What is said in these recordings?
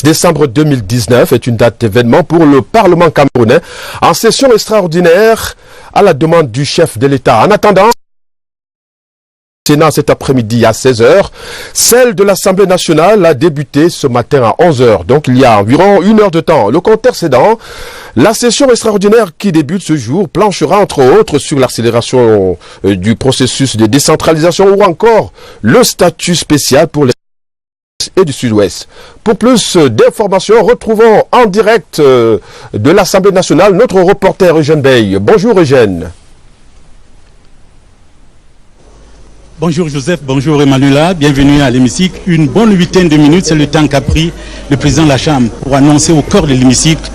Décembre 2019 est une date d'événement pour le Parlement camerounais en session extraordinaire à la demande du chef de l'État. En attendant, Sénat cet après-midi à 16h. Celle de l'Assemblée nationale a débuté ce matin à 11h. Donc il y a environ 1 heure de temps. Le compte précédent, la session extraordinaire qui débute ce jour planchera entre autres sur l'accélération du processus de décentralisation ou encore le statut spécial pour les et du Sud-Ouest. Pour plus d'informations, retrouvons en direct de l'Assemblée nationale notre reporter Eugène Bey. Bonjour Eugène. Bonjour Joseph, bonjour Emmanuela, bienvenue à l'hémicycle. Une bonne vingtaine de minutes, c'est le temps qu'a pris le président de la Chambre pour annoncer au cœur de l'hémicycle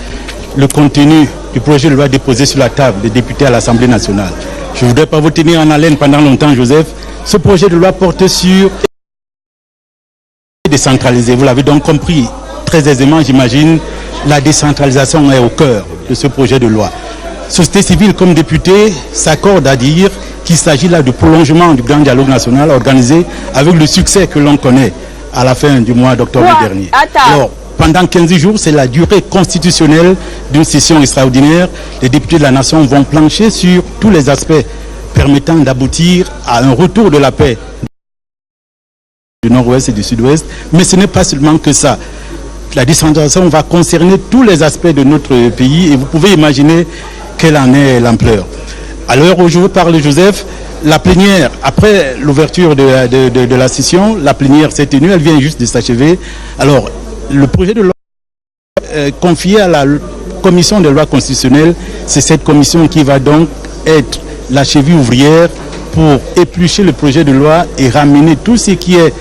le contenu du projet de loi déposé sur la table des députés à l'Assemblée nationale. Je ne voudrais pas vous tenir en haleine pendant longtemps, Joseph. Ce projet de loi porte sur décentralisé. Vous l'avez donc compris très aisément, j'imagine, la décentralisation est au cœur de ce projet de loi. Société civile comme député s'accorde à dire qu'il s'agit là du prolongement du grand dialogue national organisé avec le succès que l'on connaît à la fin du mois d'octobre dernier. Alors, pendant 15 jours, c'est la durée constitutionnelle d'une session extraordinaire. Les députés de la nation vont plancher sur tous les aspects permettant d'aboutir à un retour de la paix du nord-ouest et du sud-ouest. Mais ce n'est pas seulement que ça. La décentralisation va concerner tous les aspects de notre pays et vous pouvez imaginer quelle en est l'ampleur. À l'heure où je vous parle, Joseph, la plénière, après l'ouverture de la session, la plénière s'est tenue, elle vient juste de s'achever. Alors, le projet de loi confié à la commission des lois constitutionnelles, c'est cette commission qui va donc être la cheville ouvrière pour éplucher le projet de loi et ramener tout ce qui est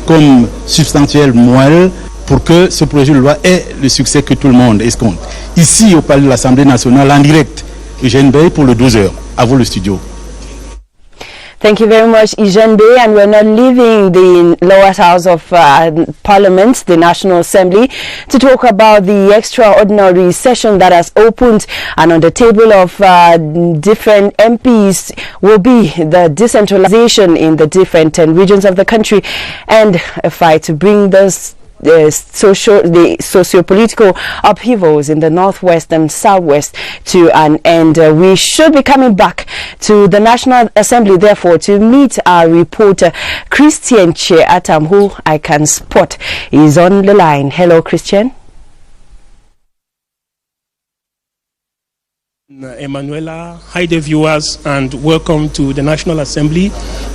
comme substantiel moelle pour que ce projet de loi ait le succès que tout le monde escompte. Ici, au Palais de l'Assemblée nationale, en direct, Eugène Bey pour le 12h. À vous le studio. Thank you very much, Eugène Bey, and we're not leaving the lower house of Parliament, the National Assembly, to talk about the extraordinary session that has opened, and on the table of different MPs will be the decentralization in the different 10 regions of the country and a fight to bring the socio-political upheavals in the northwest and southwest to an end. We should be coming back to the National Assembly, therefore, to meet our reporter Christian Che Atam, who I can spot is on the line. Hello, Christian. Emmanuela, hi there viewers, and welcome to the National Assembly,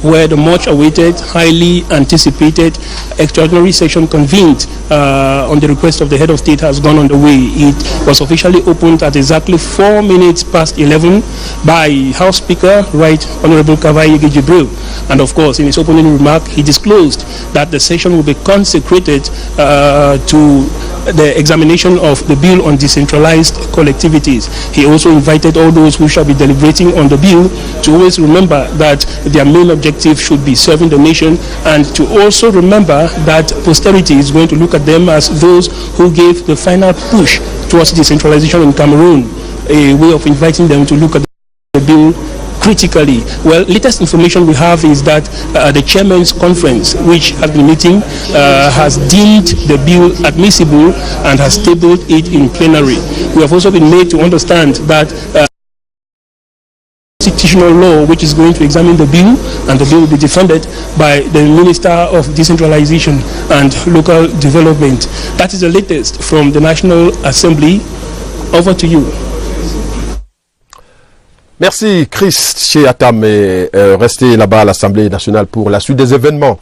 where the much awaited, highly anticipated extraordinary session convened on the request of the head of state has gone underway. It was officially opened at exactly 4 minutes past 11 by House Speaker Right Honorable Kavai Yegi Jibril, and of course in his opening remark he disclosed that the session will be consecrated to the examination of the bill on decentralized collectivities. He also invited all those who shall be deliberating on the bill to always remember that their main objective should be serving the nation, and to also remember that posterity is going to look at them as those who gave the final push towards decentralization in Cameroon, a way of inviting them to look at the bill critically. Well, latest information we have is that the Chairman's Conference, which has been meeting, has deemed the bill admissible and has tabled it in plenary. We have also been made to understand that constitutional law, which is going to examine the bill, and the bill will be defended by the Minister of Decentralization and Local Development. That is the latest from the National Assembly. Over to you. Merci Chris Che Atam, et restez là-bas à l'Assemblée nationale pour la suite des événements.